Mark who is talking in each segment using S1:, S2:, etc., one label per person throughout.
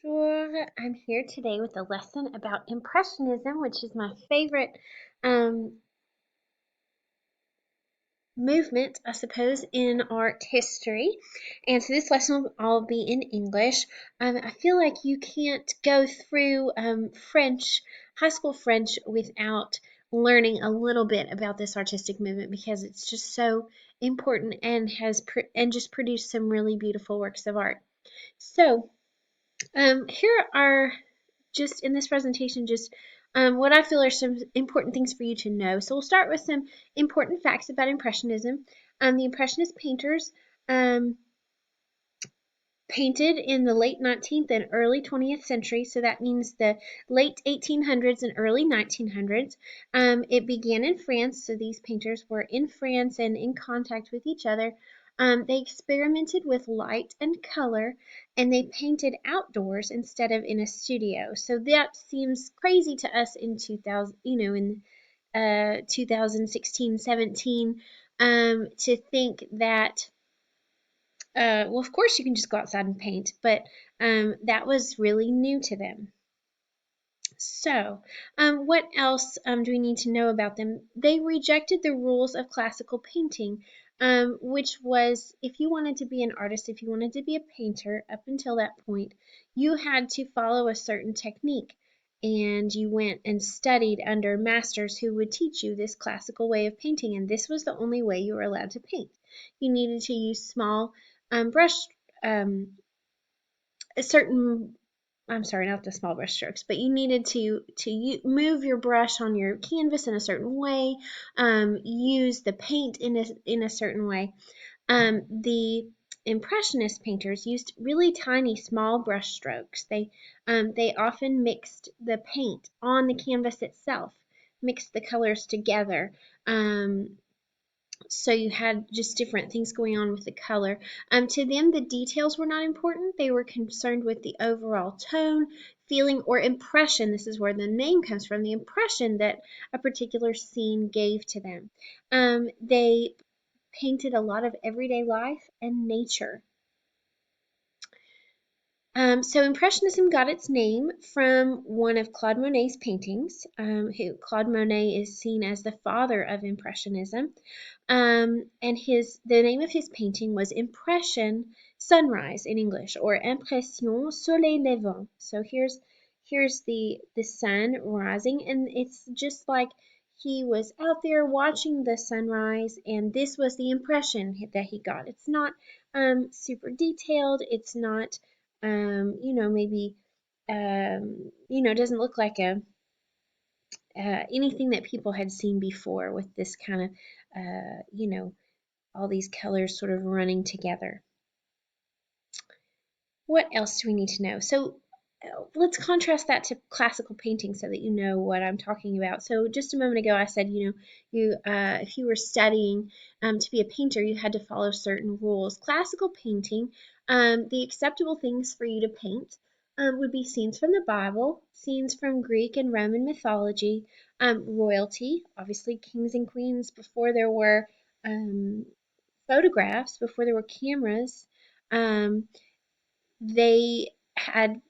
S1: Bonjour. I'm here today with a lesson about Impressionism, which is my favorite um, movement, I suppose, in art history. And so this lesson will all be in English. I feel like you can't go through French, high school French, without learning a little bit about this artistic movement because it's just so important and and just produced some really beautiful works of art. So here are just in this presentation, just what I feel are some important things for you to know. So we'll start with some important facts about Impressionism. The Impressionist painters um, painted in the late 19th and early 20th century, so that means the late 1800s and early 1900s. It began in France, so these painters were in France and in contact with each other. They experimented with light and color, and they painted outdoors instead of in a studio. So that seems crazy to us in 2000, in 2016, 17, to think that well, of course you can just go outside and paint, but that was really new to them. So, what else do we need to know about them? They rejected the rules of classical painting, which was if you wanted to be an artist, if you wanted to be a painter up until that point, you had to follow a certain technique. And you went and studied under masters who would teach you this classical way of painting, and this was the only way you were allowed to paint. You needed to use small brush, a certain I'm sorry, not the small brush strokes, but you needed to move your brush on your canvas in a certain way, use the paint in a certain way. The Impressionist painters used really tiny, small brush strokes. They often mixed the paint on the canvas itself, mixed the colors together. So you had just different things going on with the color. To them, the details were not important. They were concerned with the overall tone, feeling, or impression. This is where the name comes from, the impression that a particular scene gave to them. They painted a lot of everyday life and nature. So Impressionism got its name from one of Claude Monet's paintings. Claude Monet is seen as the father of Impressionism, and the name of his painting was Impression Sunrise in English, or Impression Soleil Levant. So here's the sun rising, and it's just like he was out there watching the sunrise, and this was the impression that he got. It's not super detailed. It's not maybe doesn't look like a anything that people had seen before with this kind of all these colors sort of running together. What else do we need to know? So let's contrast that to classical painting so that you know what I'm talking about. So just a moment ago I said, you if you were studying to be a painter, you had to follow certain rules. Classical painting, the acceptable things for you to paint would be scenes from the Bible, scenes from Greek and Roman mythology, royalty, obviously kings and queens before there were photographs, before there were cameras. They had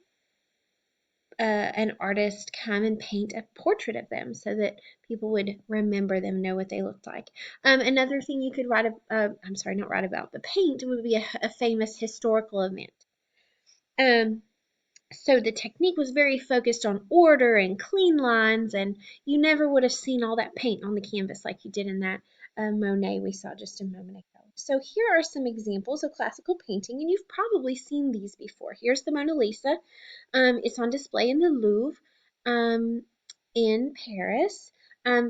S1: an artist come and paint a portrait of them so that people would remember them, know what they looked like. Another thing you could I'm sorry, not write about, but paint would be a famous historical event. So the technique was very focused on order and clean lines, and you never would have seen all that paint on the canvas like you did in that Monet we saw just a moment ago. So here are some examples of classical painting, and you've probably seen these before. Here's the Mona Lisa. It's on display in the Louvre in Paris.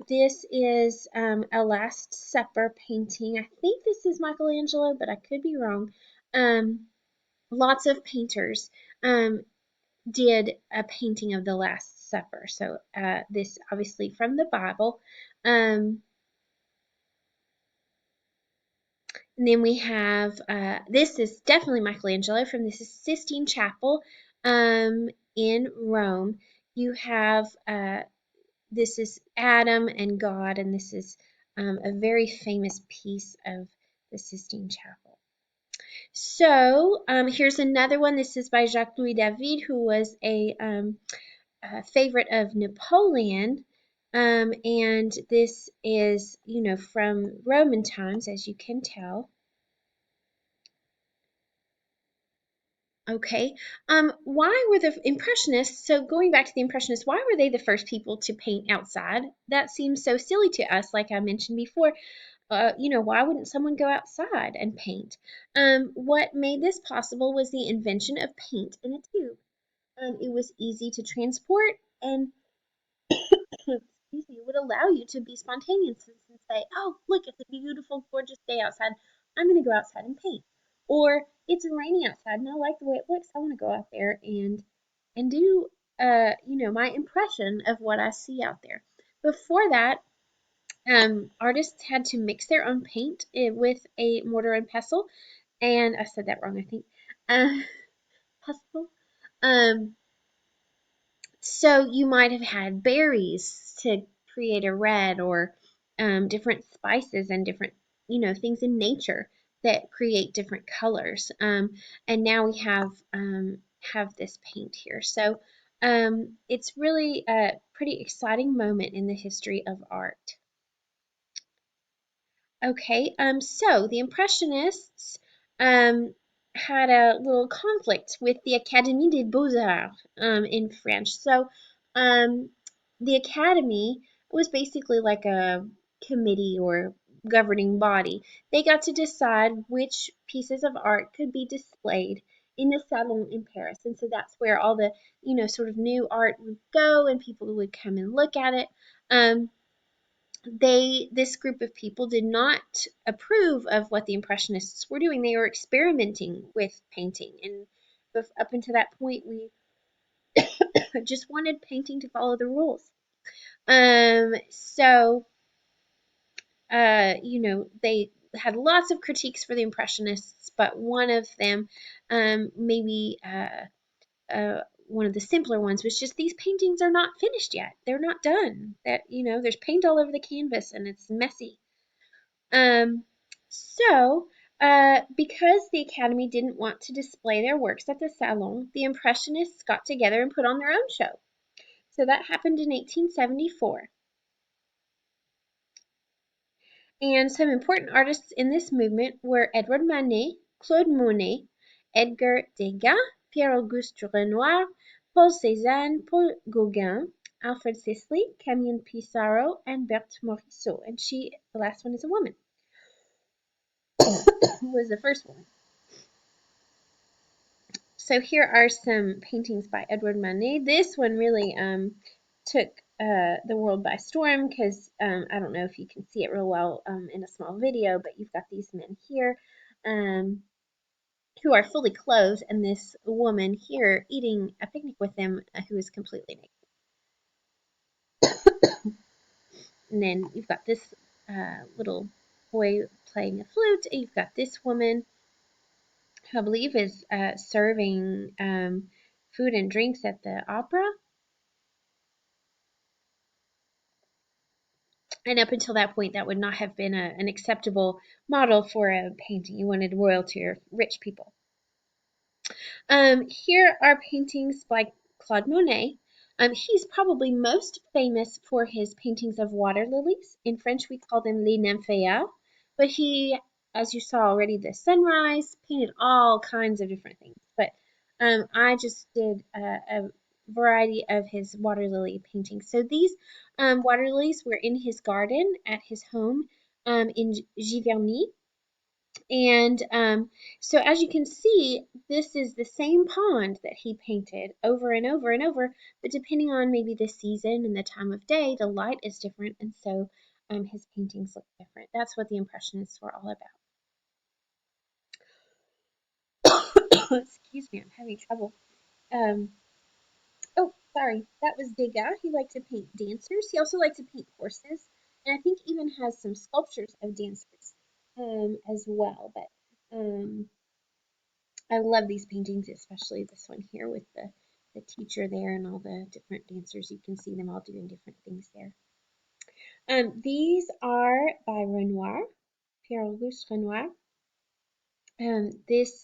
S1: This is a Last Supper painting. I think this is Michelangelo, but I could be wrong. Lots of painters did a painting of the Last Supper. So this obviously from the Bible. And then we have, this is definitely Michelangelo from the Sistine Chapel in Rome. You have, this is Adam and God, and this is a very famous piece of the Sistine Chapel. So here's another one. This is by Jacques Louis David, who was a favorite of Napoleon. And this is, from Roman times, as you can tell. Okay. Why were the Impressionists, so going back to the Impressionists, why were they the first people to paint outside? That seems so silly to us, like I mentioned before. Why wouldn't someone go outside and paint? What made this possible was the invention of paint in a tube. It was easy to transport and excuse me, would allow you to be spontaneous and say, oh, look, it's a beautiful, gorgeous day outside. I'm going to go outside and paint. Or it's raining outside and I like the way it looks. I want to go out there and do, my impression of what I see out there. Before that, artists had to mix their own paint with a mortar and pestle. And I said that wrong, I think. Uh, pestle. Um, So you might have had berries to create a red or different spices and different, things in nature that create different colors. And now we have this paint here. So it's really a pretty exciting moment in the history of art. Okay, so the Impressionists um, had a little conflict with the Académie des Beaux-Arts in French. So um, the Academy was basically like a committee or governing body. They got to decide which pieces of art could be displayed in the Salon in Paris. And so that's where all the, sort of new art would go and people would come and look at it. Um, this group of people did not approve of what the Impressionists were doing. They were experimenting with painting, and up until that point, we just wanted painting to follow the rules. So they had lots of critiques for the Impressionists, but one of them, maybe one of the simpler ones, was just these paintings are not finished yet. They're not done. That there's paint all over the canvas and it's messy. Um, because the Academy didn't want to display their works at the Salon, the Impressionists got together and put on their own show. So that happened in 1874. And some important artists in this movement were Edouard Manet, Claude Monet, Edgar Degas, Pierre-Auguste Renoir, Paul Cézanne, Paul Gauguin, Alfred Sisley, Camille Pissarro, and Berthe Morisot. And the last one is a woman, who was the first one. So here are some paintings by Edouard Manet. This one really took the world by storm because I don't know if you can see it real well in a small video, but you've got these men here um, who are fully clothed, and this woman here eating a picnic with them who is completely naked. And then you've got this little boy playing a flute. You've got this woman who I believe is serving food and drinks at the opera. And up until that point, that would not have been an acceptable model for a painting. You wanted royalty or rich people. Here are paintings by Claude Monet. He's probably most famous for his paintings of water lilies. In French, we call them les nymphéas. But he, as you saw already, the sunrise, painted all kinds of different things. But I just did a variety of his water lily paintings. So these water lilies were in his garden at his home in Giverny. And so as you can see, this is the same pond that he painted over and over and over, but depending on maybe the season and the time of day, the light is different, and so his paintings look different. That's what the Impressionists were all about. Excuse me, I'm having trouble. Um, oh, sorry, that was Degas. He liked to paint dancers. He also liked to paint horses, and I think even has some sculptures of dancers as well. But I love these paintings, especially this one here with the teacher there and all the different dancers. You can see them all doing different things there. These are by Renoir, Pierre-Auguste Renoir. This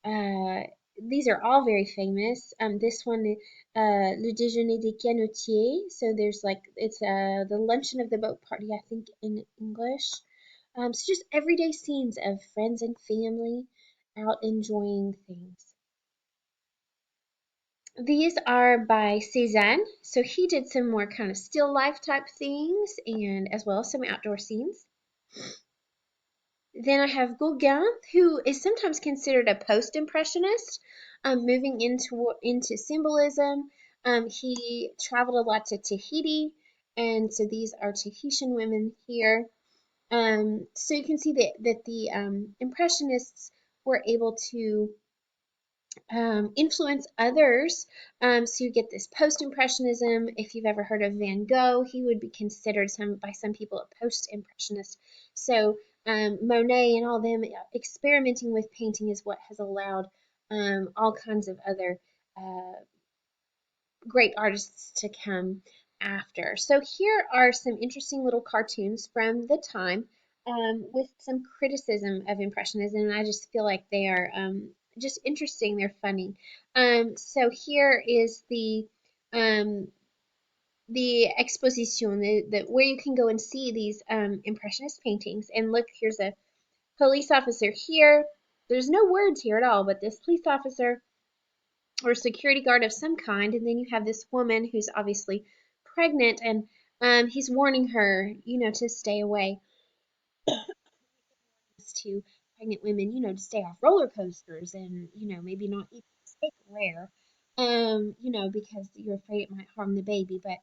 S1: uh, these are all very famous. This one, Le Déjeuner des Canotiers. So there's like it's the luncheon of the boat party, I think in English. So just everyday scenes of friends and family out enjoying things. These are by Cezanne. So he did some more kind of still life type things and as well as some outdoor scenes. Then I have Gauguin, who is sometimes considered a post-impressionist, moving into symbolism. He traveled a lot to Tahiti, and so these are Tahitian women here. So you can see that the impressionists were able to influence others. So you get this post-impressionism. If you've ever heard of Van Gogh, he would be considered by some people a post-impressionist. So Monet and all them experimenting with painting is what has allowed all kinds of other uh, great artists to come after. So here are some interesting little cartoons from the time with some criticism of Impressionism, and I just feel like they are just interesting. They're funny. So here is um, the exposition, where you can go and see these Impressionist paintings. And look, here's a police officer here. There's no words here at all, but this police officer or security guard of some kind, and then you have this woman who's obviously pregnant, and he's warning her, to stay away to pregnant women, to stay off roller coasters and, maybe not eat steak rare, because you're afraid it might harm the baby. But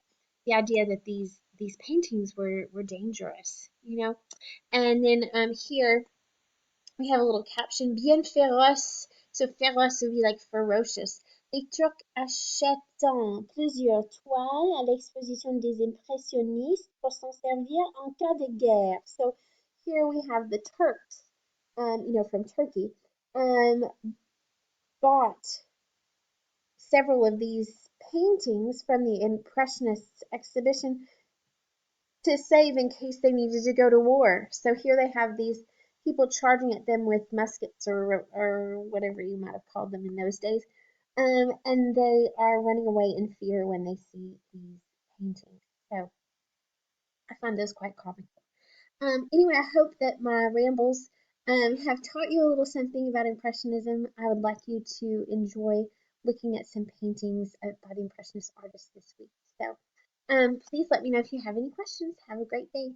S1: the idea that these paintings were dangerous, and then here we have a little caption, bien féroce. So féroce would be like ferocious. Les Turcs achètent plusieurs toiles à l'exposition des impressionnistes pour s'en servir en cas de guerre. So here we have the Turks, from Turkey, bought several of these paintings from the Impressionists exhibition to save in case they needed to go to war. So here they have these people charging at them with muskets or whatever you might have called them in those days. And they are running away in fear when they see these paintings. So I find those quite comical. Anyway, I hope that my rambles have taught you a little something about Impressionism. I would like you to enjoy looking at some paintings by the Impressionist artists this week. So please let me know if you have any questions. Have a great day.